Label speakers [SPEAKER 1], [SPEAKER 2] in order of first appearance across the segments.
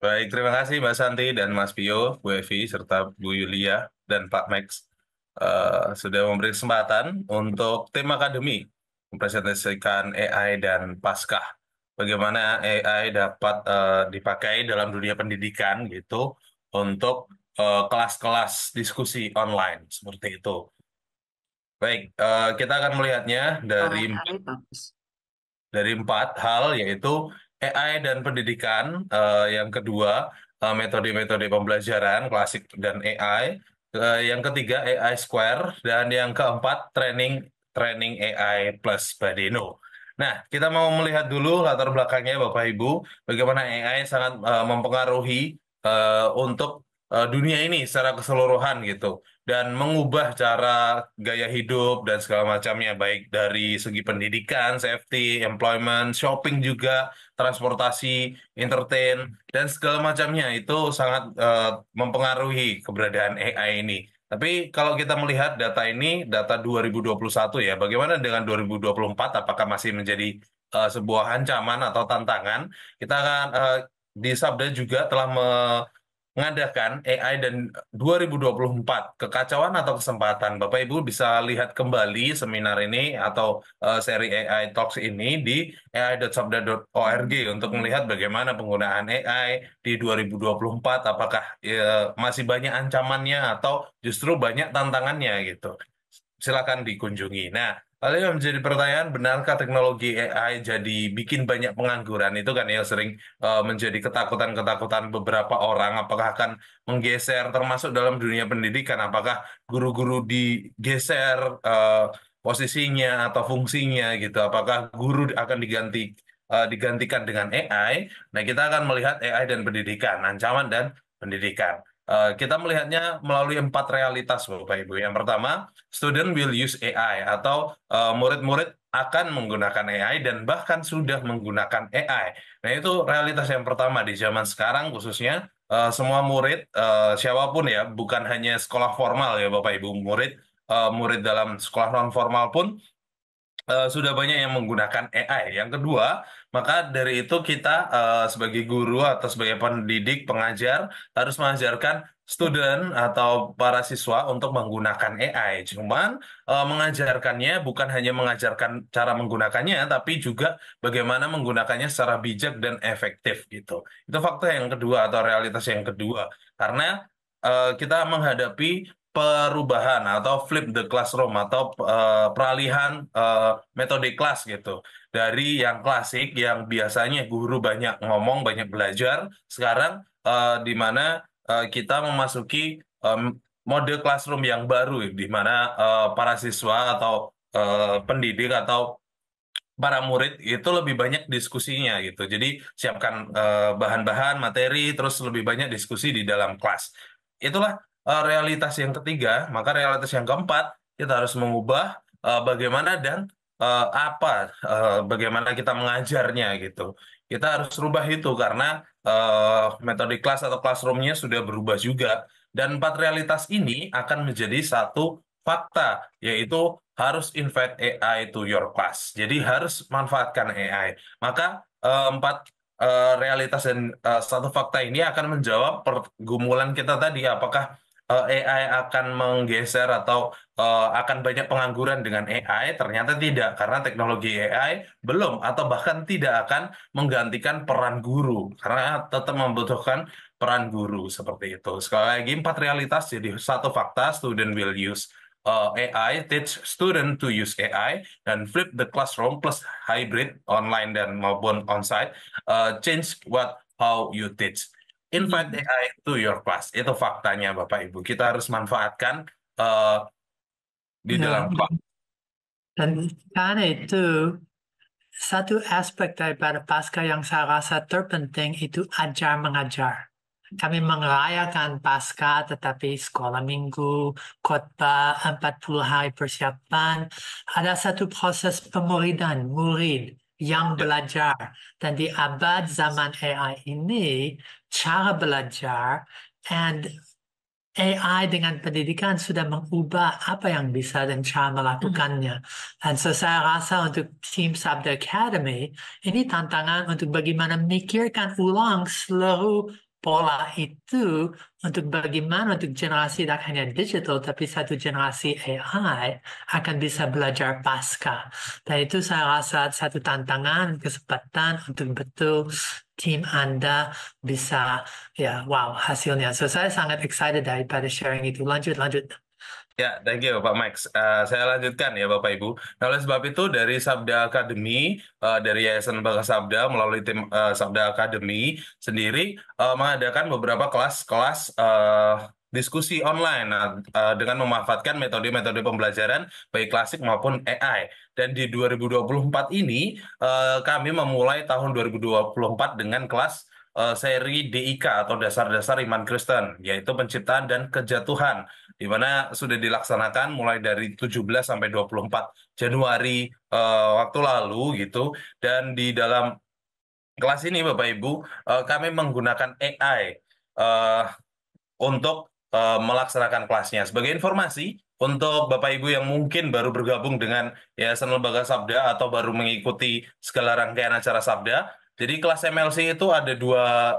[SPEAKER 1] Baik, terima kasih Mbak Santi dan Mas Pio, Bu Evi, serta Bu Yulia dan Pak Max sudah memberi kesempatan untuk tim akademi mempresentasikan AI dan Paskah. Bagaimana AI dapat dipakai dalam dunia pendidikan gitu untuk kelas-kelas diskusi online seperti itu. Baik, kita akan melihatnya
[SPEAKER 2] Bagus.
[SPEAKER 1] dari empat hal, yaitu AI dan pendidikan. Yang kedua, metode-metode pembelajaran klasik dan AI. Yang ketiga, AI Square. Dan yang keempat, training training AI plus Badeno. Nah, kita mau melihat dulu latar belakangnya, Bapak Ibu, bagaimana AI sangat mempengaruhi untuk dunia ini secara keseluruhan gitu, dan mengubah cara gaya hidup dan segala macamnya, baik dari segi pendidikan, safety, employment, shopping juga, transportasi, entertain, dan segala macamnya itu sangat mempengaruhi keberadaan AI ini. Tapi kalau kita melihat data ini, data 2021 ya, bagaimana dengan 2024? Apakah masih menjadi sebuah ancaman atau tantangan? Kita akan di Sabda juga telah mengadakan AI dan 2024, kekacauan atau kesempatan. Bapak Ibu bisa lihat kembali seminar ini atau seri AI Talks ini di ai.sabda.org untuk melihat bagaimana penggunaan AI di 2024, apakah masih banyak ancamannya atau justru banyak tantangannya gitu. Silakan dikunjungi. Nah, lalu yang menjadi pertanyaan, benarkah teknologi AI jadi bikin banyak pengangguran? Itu kan yang sering menjadi ketakutan-ketakutan beberapa orang. Apakah akan menggeser, termasuk dalam dunia pendidikan? Apakah guru-guru digeser posisinya atau fungsinya gitu? Apakah guru akan digantikan dengan AI? Nah, kita akan melihat AI dan pendidikan, ancaman dan pendidikan. Kita melihatnya melalui empat realitas, Bapak Ibu. Yang pertama, student will use AI, atau murid-murid akan menggunakan AI dan bahkan sudah menggunakan AI. Nah, itu realitas yang pertama di zaman sekarang, khususnya semua murid, siapapun ya, bukan hanya sekolah formal ya Bapak Ibu, murid dalam sekolah non formal pun sudah banyak yang menggunakan AI. Yang kedua, maka dari itu kita sebagai guru atau sebagai pendidik, pengajar harus mengajarkan student atau para siswa untuk menggunakan AI. Cuman mengajarkannya bukan hanya mengajarkan cara menggunakannya, tapi juga bagaimana menggunakannya secara bijak dan efektif gitu. Itu fakta yang kedua atau realitas yang kedua. Karena kita menghadapi perubahan atau flip the classroom atau peralihan metode kelas gitu, dari yang klasik yang biasanya guru banyak ngomong banyak belajar, sekarang di mana kita memasuki em, mode classroom yang baru, di mana para siswa atau pendidik atau para murid itu lebih banyak diskusinya gitu. Jadi siapkan bahan-bahan materi, terus lebih banyak diskusi di dalam kelas. Itulah realitas yang ketiga. Maka realitas yang keempat, kita harus mengubah bagaimana dan bagaimana kita mengajarnya gitu. Kita harus rubah itu karena metode kelas atau classroomnya sudah berubah juga. Dan empat realitas ini akan menjadi satu fakta, yaitu harus invite AI to your class. Jadi harus manfaatkan AI. Maka empat realitas dan satu fakta ini akan menjawab pergumulan kita tadi, apakah AI akan menggeser atau akan banyak pengangguran dengan AI? Ternyata tidak, karena teknologi AI belum atau bahkan tidak akan menggantikan peran guru, karena tetap membutuhkan peran guru seperti itu. Sekali lagi, empat realitas jadi satu fakta: student will use AI, teach student to use AI, dan flip the classroom plus hybrid online dan maupun onsite, change what how you teach. Invite
[SPEAKER 2] Hmm.
[SPEAKER 1] AI to your class. Itu faktanya Bapak Ibu. Kita harus manfaatkan uh, di dalam
[SPEAKER 2] Ya,
[SPEAKER 1] kelas.
[SPEAKER 2] dan karena itu satu aspek daripada Paskah yang saya rasa terpenting itu ajar mengajar. Kami merayakan Paskah tetapi sekolah minggu, khotbah, 40 hari persiapan, ada satu proses pemuridan, murid yang
[SPEAKER 1] Ya.
[SPEAKER 2] belajar. Dan di abad zaman AI ini, cara belajar and AI dengan pendidikan sudah mengubah apa yang bisa dan cara melakukannya. Dan so saya rasa untuk tim Sabda Academy, ini tantangan untuk bagaimana memikirkan ulang seluruh pola itu untuk bagaimana untuk generasi tidak hanya digital, tapi satu generasi AI akan bisa belajar pasca. Dan itu saya rasa satu tantangan, kesempatan untuk betul tim Anda bisa, ya, wow, hasilnya. So, saya sangat excited daripada sharing itu. Lanjut, lanjut.
[SPEAKER 1] Ya, thank you Pak Max. Saya lanjutkan ya Bapak Ibu. Nah, oleh sebab itu dari Sabda Akademi, dari Yayasan Lembaga Sabda melalui tim Sabda Akademi sendiri mengadakan beberapa kelas-kelas diskusi online dengan memanfaatkan metode-metode pembelajaran baik klasik maupun AI. Dan di 2024 ini kami memulai tahun 2024 dengan kelas seri DIK atau Dasar-Dasar Iman Kristen, yaitu penciptaan dan kejatuhan di mana sudah dilaksanakan mulai dari 17 sampai 24 Januari waktu lalu gitu. Dan di dalam kelas ini Bapak Ibu kami menggunakan AI untuk melaksanakan kelasnya. Sebagai informasi untuk Bapak Ibu yang mungkin baru bergabung dengan Yayasan Lembaga Sabda atau baru mengikuti segala rangkaian acara Sabda, jadi kelas MLC itu ada dua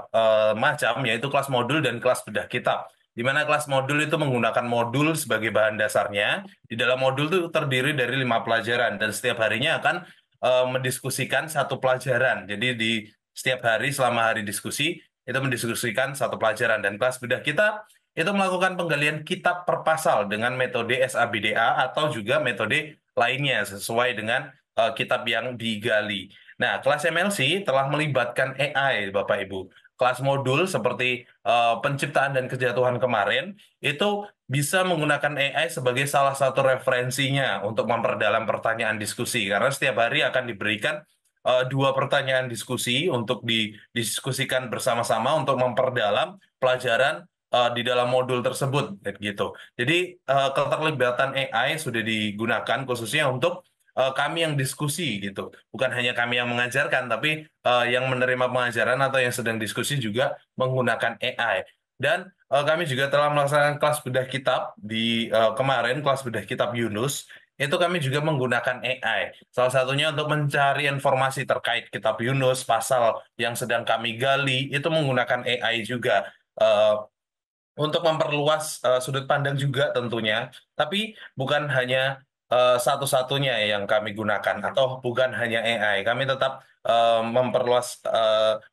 [SPEAKER 1] macam, yaitu kelas modul dan kelas bedah kitab. Di mana kelas modul itu menggunakan modul sebagai bahan dasarnya. Di dalam modul itu terdiri dari 5 pelajaran dan setiap harinya akan mendiskusikan satu pelajaran. Jadi di setiap hari selama hari diskusi itu mendiskusikan satu pelajaran. Dan kelas bedah kitab itu melakukan penggalian kitab per pasal dengan metode SABDA atau juga metode lainnya sesuai dengan kitab yang digali. Nah, kelas MLC telah melibatkan AI, Bapak Ibu. Kelas modul seperti penciptaan dan kejatuhan kemarin itu bisa menggunakan AI sebagai salah satu referensinya untuk memperdalam pertanyaan diskusi. Karena setiap hari akan diberikan 2 pertanyaan diskusi untuk didiskusikan bersama-sama untuk memperdalam pelajaran di dalam modul tersebut gitu. Jadi keterlibatan AI sudah digunakan khususnya untuk kami yang diskusi gitu. Bukan hanya kami yang mengajarkan, tapi yang menerima pengajaran atau yang sedang diskusi juga menggunakan AI. Dan kami juga telah melaksanakan kelas bedah kitab di kemarin, kelas bedah kitab Yunus, itu kami juga menggunakan AI. Salah satunya untuk mencari informasi terkait kitab Yunus, pasal yang sedang kami gali, itu menggunakan AI juga. Eh, untuk memperluas sudut pandang juga tentunya, tapi bukan hanya satu-satunya yang kami gunakan atau bukan hanya AI, kami tetap memperluas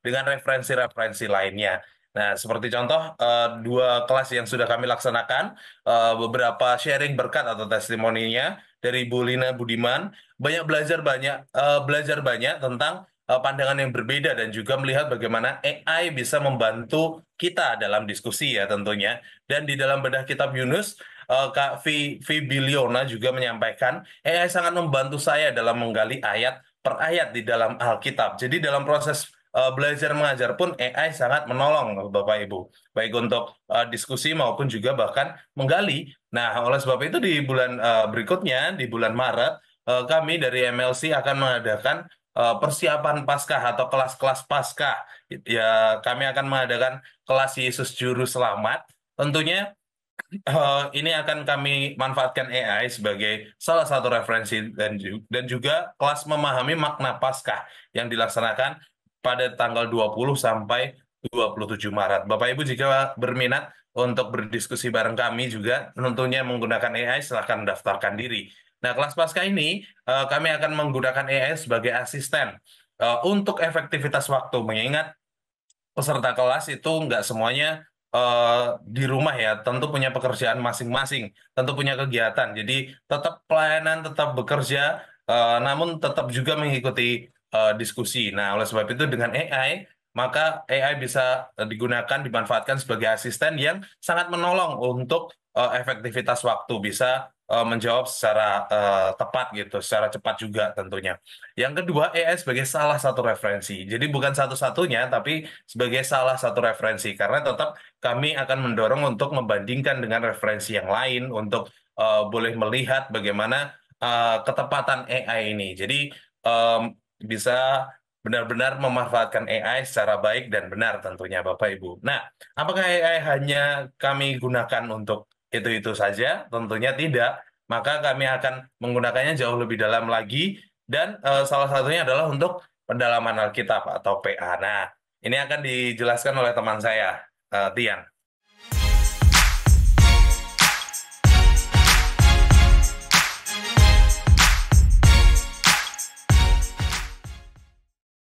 [SPEAKER 1] dengan referensi-referensi lainnya. Nah, seperti contoh 2 kelas yang sudah kami laksanakan, beberapa sharing berkat atau testimoninya dari Bu Lina Budiman, belajar banyak tentang pandangan yang berbeda dan juga melihat bagaimana AI bisa membantu kita dalam diskusi ya tentunya. Dan di dalam bedah kitab Yunus, Kak Biliona juga menyampaikan, AI sangat membantu saya dalam menggali ayat per ayat di dalam Alkitab. Jadi dalam proses belajar mengajar pun AI sangat menolong Bapak Ibu, baik untuk diskusi maupun juga bahkan menggali. Nah, oleh sebab itu di bulan berikutnya, di bulan Maret, kami dari MLC akan mengadakan persiapan Paskah atau kelas-kelas Paskah. Ya, kami akan mengadakan kelas Yesus Juru Selamat. Tentunya ini akan kami manfaatkan AI sebagai salah satu referensi dan juga kelas memahami makna Paskah yang dilaksanakan pada tanggal 20 sampai 27 Maret. Bapak Ibu jika berminat untuk berdiskusi bareng kami juga tentunya menggunakan AI silahkan daftarkan diri. Nah, kelas Paskah ini kami akan menggunakan AI sebagai asisten untuk efektivitas waktu mengingat peserta kelas itu nggak semuanya di rumah ya, tentu punya pekerjaan masing-masing, tentu punya kegiatan. Jadi tetap pelayanan, tetap bekerja, namun tetap juga mengikuti diskusi. Nah, oleh sebab itu dengan AI, maka AI bisa digunakan, dimanfaatkan sebagai asisten yang sangat menolong untuk efektivitas waktu, bisa menjawab secara tepat gitu, secara cepat juga tentunya. Yang kedua, AI sebagai salah satu referensi. Jadi bukan satu-satunya, tapi sebagai salah satu referensi. Karena tetap kami akan mendorong untuk membandingkan dengan referensi yang lain, untuk boleh melihat bagaimana ketepatan AI ini. Jadi em, bisa benar-benar memanfaatkan AI secara baik dan benar tentunya Bapak Ibu. Nah, apakah AI hanya kami gunakan untuk itu-itu saja? Tentunya tidak. Maka kami akan menggunakannya jauh lebih dalam lagi dan salah satunya adalah untuk pendalaman Alkitab atau PA. Nah, ini akan dijelaskan oleh teman saya. Tian.